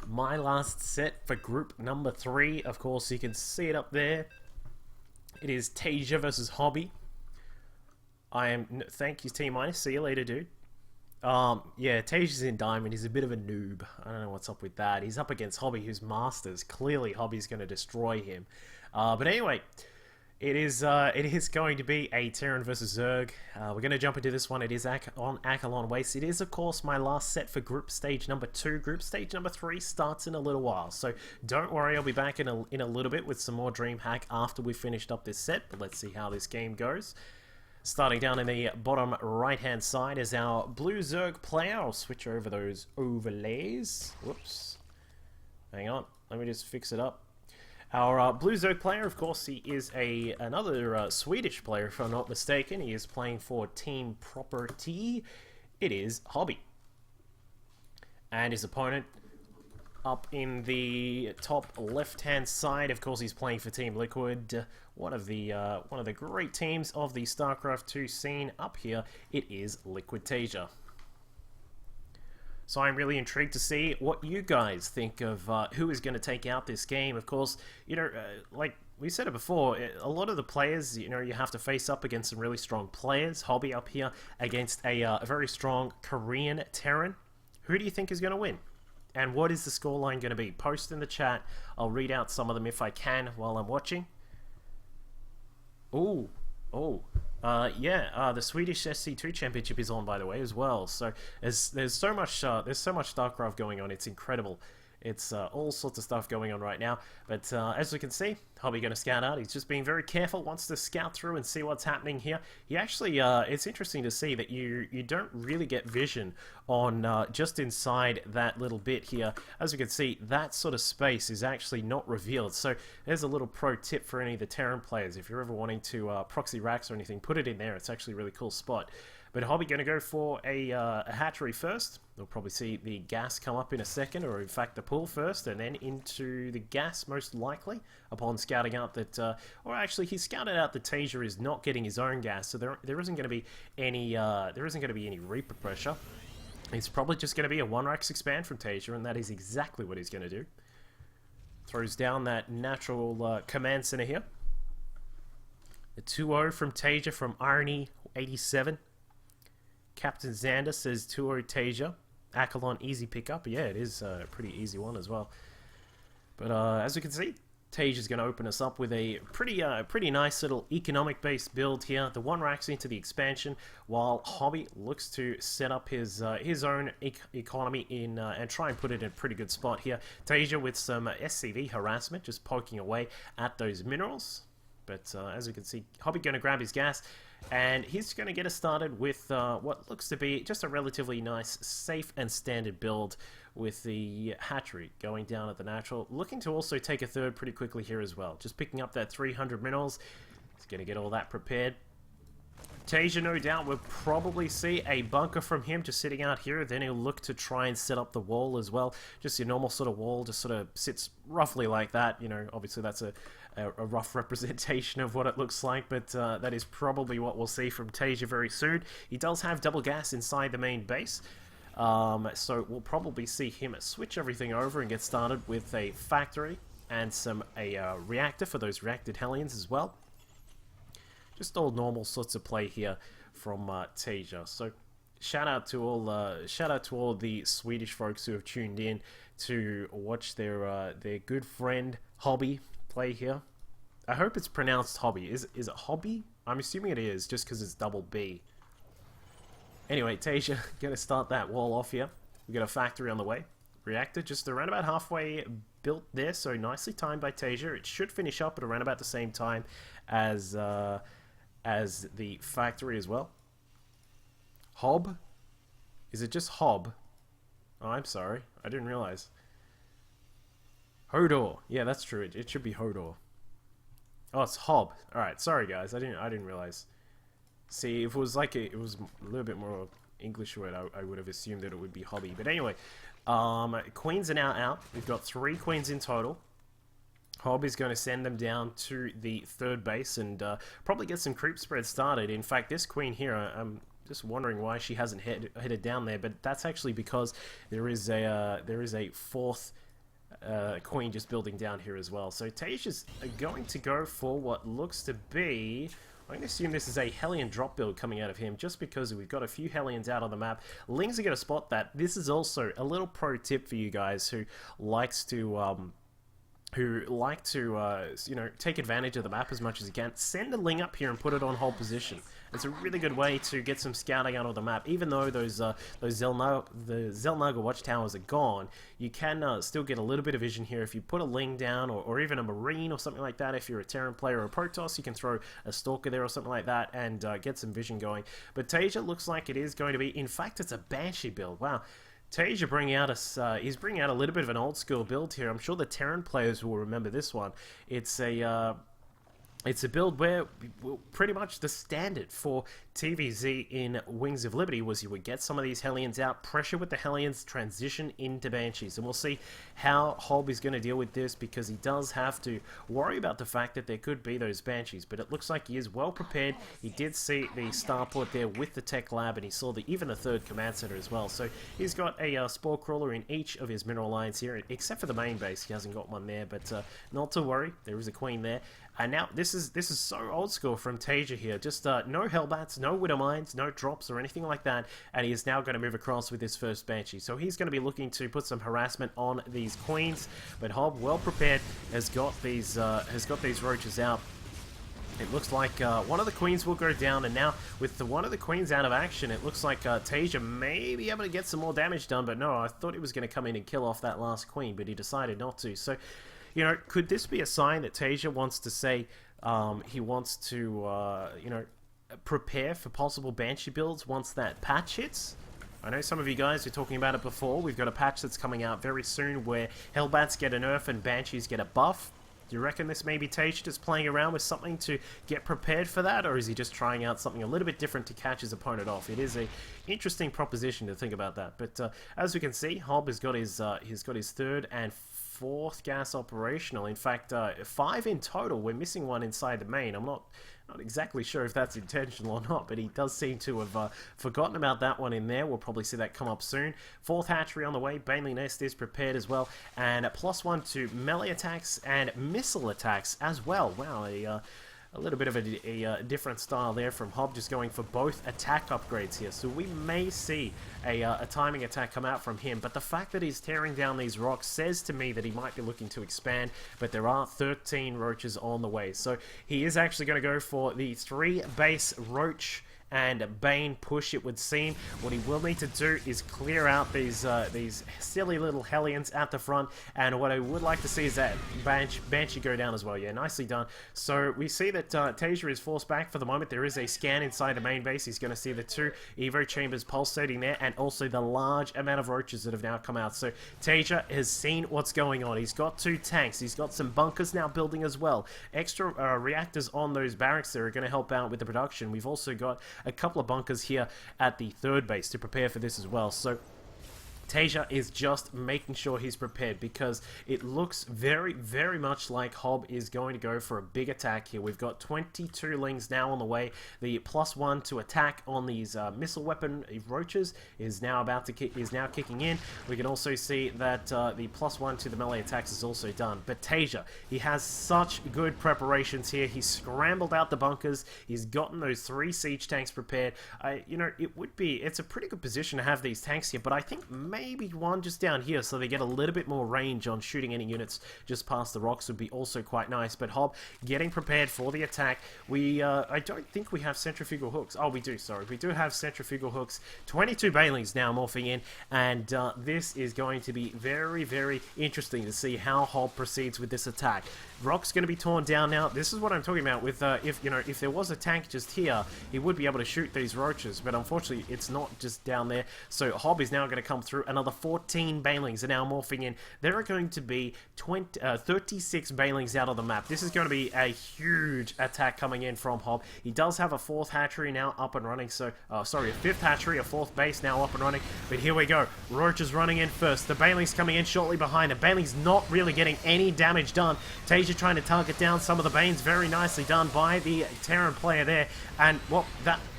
my last set for group number 3. Of course, you can see it up there. It is Taeja versus Hobbe. Thank you, T-minus. See you later, dude. Yeah, Taeja's in Diamond. He's a bit of a noob. I don't know what's up with that. He's up against Hobbe, who's Masters. Clearly, Hobbe's going to destroy him. But anyway, it is going to be a Terran versus Zerg. We're going to jump into this one. It is on Acheron Waste. It is, of course, my last set for group stage number 2. Group stage number 3 starts in a little while. So don't worry, I'll be back in a little bit with some more Dreamhack after we've finished up this set. But let's see how this game goes. Starting down in the bottom right-hand side is our blue Zerg player. I'll switch over those overlays. Whoops. Hang on. Let me just fix it up. Our blue Zerg player, of course, he is another Swedish player, if I'm not mistaken. He is playing for Team Property. It is Hobbe. And his opponent, up in the top left-hand side, of course, he's playing for Team Liquid, one of the great teams of the StarCraft 2 scene. Up here, it is Liquid Taeja. So I'm really intrigued to see what you guys think of who is going to take out this game. Of course, you know, like we said it before, a lot of the players, you know, you have to face up against some really strong players. Hobbe up here against a very strong Korean Terran. Who do you think is going to win? And what is the scoreline going to be? Post in the chat. I'll read out some of them if I can while I'm watching. Ooh. Oh. The Swedish SC2 Championship is on, by the way, as well. So there's so much StarCraft going on. It's incredible. It's all sorts of stuff going on right now. But as we can see, Hobbe going to scout out. He's just being very careful. Wants to scout through and see what's happening here. He actually, it's interesting to see that you don't really get vision on just inside that little bit here. As you can see, that sort of space is actually not revealed. So there's a little pro tip for any of the Terran players. If you're ever wanting to proxy racks or anything, put it in there. It's actually a really cool spot. But Hobbe going to go for a hatchery first. We'll probably see the gas come up in a second, or in fact the pool first, and then into the gas most likely, upon scouting out that, or actually he scouted out that Taeja is not getting his own gas, so there isn't going to be any Reaper pressure. It's probably just going to be a 1-Rax expand from Taeja, and that is exactly what he's going to do. Throws down that natural command center here. A 2-0 from Taeja from Irony 87. Captain Xander says 2-0 Taeja. Acheron easy pickup. Yeah, it is a pretty easy one as well. But as you can see, Taeja's going to open us up with a pretty nice little economic-based build here. The 1-Rax into the expansion, while Hobbe looks to set up his own economy in and try and put it in a pretty good spot here. Taeja with some SCV harassment, just poking away at those minerals. But as you can see, Hobbe going to grab his gas, and he's going to get us started with what looks to be just a relatively nice, safe and standard build with the hatchery going down at the natural. Looking to also take a third pretty quickly here as well. Just picking up that 300 minerals. He's going to get all that prepared. Taeja, no doubt, we'll probably see a bunker from him just sitting out here. Then he'll look to try and set up the wall as well. Just your normal sort of wall, just sort of sits roughly like that. You know, obviously that's a rough representation of what it looks like, but that is probably what we'll see from Taeja very soon. He does have double gas inside the main base, so we'll probably see him switch everything over and get started with a factory and a reactor for those reacted Hellions as well. Just all normal sorts of play here from Taeja. So shout out to all the Swedish folks who have tuned in to watch their good friend Hobbe play here. I hope it's pronounced Hobbe. Is it Hobbe? I'm assuming it is, just because it's double B. Anyway, Taeja, gonna start that wall off here. We got a factory on the way. Reactor just around about halfway built there, so nicely timed by Taeja. It should finish up at around about the same time as the factory as well. Hobbe? Is it just Hobbe? Oh, I'm sorry. I didn't realize. Hodor. Yeah, that's true. It should be Hodor. Oh, it's Hobbe. Alright, sorry guys. I didn't realize. See, if it was like it was a little bit more English word, I would have assumed that it would be Hobbe. But anyway, queens are now out. We've got 3 queens in total. Hobbe is going to send them down to the third base and probably get some creep spread started. In fact, this queen here, I'm just wondering why she hasn't headed down there, but that's actually because there is a fourth Queen just building down here as well. So Taeja's going to go for what looks to be... I'm going to assume this is a Hellion drop build coming out of him, just because we've got a few Hellions out on the map. Lings are going to spot that. This is also a little pro tip for you guys who likes to... you know, take advantage of the map as much as you can. Send a Ling up here and put it on hold position. It's a really good way to get some scouting out of the map. Even though the Zelnaga watchtowers are gone, you can still get a little bit of vision here. If you put a Ling down, or even a Marine or something like that, if you're a Terran player or a Protoss, you can throw a Stalker there or something like that and get some vision going. But Taeja looks like it is going to be... In fact, it's a Banshee build. Wow. Taeja bringing out he's bringing out a little bit of an old school build here. I'm sure the Terran players will remember this one. It's a build where pretty much the standard for TVZ in Wings of Liberty was you would get some of these Hellions out, pressure with the Hellions, transition into Banshees. And we'll see how Hobbe is going to deal with this, because he does have to worry about the fact that there could be those Banshees. But it looks like he is well prepared. He did see the starport there with the tech lab, and he saw even the third command center as well. So he's got a Spore Crawler in each of his mineral lines here, except for the main base. He hasn't got one there, but not to worry. There is a Queen there. And now, this is so old school from Taeja here. Just no Hellbats, no Widow Mines, no drops or anything like that. And he is now going to move across with his first Banshee. So he's going to be looking to put some harassment on these Queens. But Hobbe, well prepared, has got these roaches out. It looks like one of the Queens will go down, and now with one of the Queens out of action, it looks like Taeja may be able to get some more damage done. But no, I thought he was going to come in and kill off that last Queen, but he decided not to. So, you know, could this be a sign that Taeja wants to say he wants to, you know, prepare for possible Banshee builds once that patch hits? I know some of you guys were talking about it before. We've got a patch that's coming out very soon where Hellbats get a nerf and Banshees get a buff. Do you reckon this may be Taeja just playing around with something to get prepared for that, or is he just trying out something a little bit different to catch his opponent off? It is a interesting proposition to think about that. But as we can see, Hobbe has got his third and fourth gas operational. In fact, 5 in total. We're missing one inside the main. I'm not exactly sure if that's intentional or not, but he does seem to have forgotten about that one in there. We'll probably see that come up soon. 4th hatchery on the way. Baneley Nest is prepared as well, and a +1 to melee attacks and missile attacks as well. Wow, a little bit of a different style there from Hobbe, just going for both attack upgrades here. So we may see a timing attack come out from him, but the fact that he's tearing down these rocks says to me that he might be looking to expand, but there are 13 roaches on the way. So he is actually going to go for the 3 base roach and Bane push, it would seem. What he will need to do is clear out these silly little Hellions at the front, and what I would like to see is that Banshee go down as well. Yeah, nicely done. So we see that Taeja is forced back for the moment. There is a scan inside the main base. He's going to see the 2 Evo chambers pulsating there, and also the large amount of roaches that have now come out. So Taeja has seen what's going on. He's got 2 tanks. He's got some bunkers now building as well. Extra reactors on those barracks there are going to help out with the production. We've also got a couple of bunkers here at the 3rd base to prepare for this as well. So Taeja is just making sure he's prepared, because it looks very, very much like Hobbe is going to go for a big attack here. We've got 22 Lings now on the way. The +1 to attack on these missile weapon roaches is now kicking in. We can also see that the +1 to the melee attacks is also done. But Taeja, he has such good preparations here. He's scrambled out the bunkers. He's gotten those 3 siege tanks prepared. You know, it's a pretty good position to have these tanks here, but I think maybe one just down here so they get a little bit more range on shooting any units just past the rocks would be also quite nice. But Hobbe getting prepared for the attack. I don't think we have centrifugal hooks. Oh, we do, sorry. We do have centrifugal hooks. 22 Banelings now morphing in, and this is going to be very, very interesting to see how Hobbe proceeds with this attack. Rock's going to be torn down now. This is what I'm talking about with, if there was a tank just here, he would be able to shoot these roaches, but unfortunately it's not just down there. So Hobbe is now going to come through. Another 14 Banelings are now morphing in. There are going to be 36 Banelings out on the map. This is going to be a huge attack coming in from Hobbe. He does have a 4th hatchery now up and running, so, sorry, a 5th hatchery, a 4th base now up and running, but here we go. Roaches running in first. The Banelings coming in shortly behind. The Banelings not really getting any damage done. Taeja trying to target down some of the Banes. Very nicely done by the Terran player there, and, well,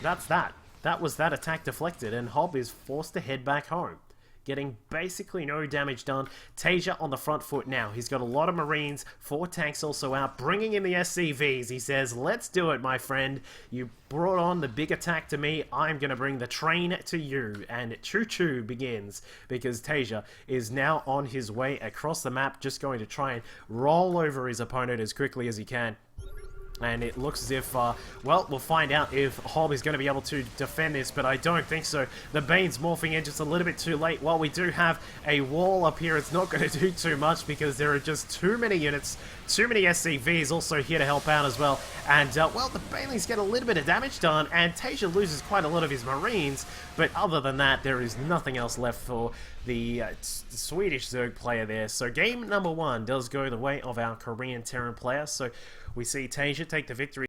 that's that. That was that attack deflected, and Hobbe is forced to head back home. getting basically no damage done. Taeja on the front foot now. He's got a lot of Marines, 4 tanks also out, bringing in the SCVs. He says, let's do it, my friend. You brought on the big attack to me. I'm going to bring the train to you. And choo-choo begins, because Taeja is now on his way across the map, just going to try and roll over his opponent as quickly as he can. And it looks as if, well, we'll find out if Hobbe is going to be able to defend this, but I don't think so. The Bane's morphing in just a little bit too late. While we do have a wall up here, it's not going to do too much because there are just too many units, too many SCVs also here to help out as well. And, well, the Banelings get a little bit of damage done, and Taeja loses quite a lot of his Marines, but other than that, there is nothing else left for the Swedish Zerg player there. So game number 1 does go the way of our Korean Terran player, so we see Taeja take the victory.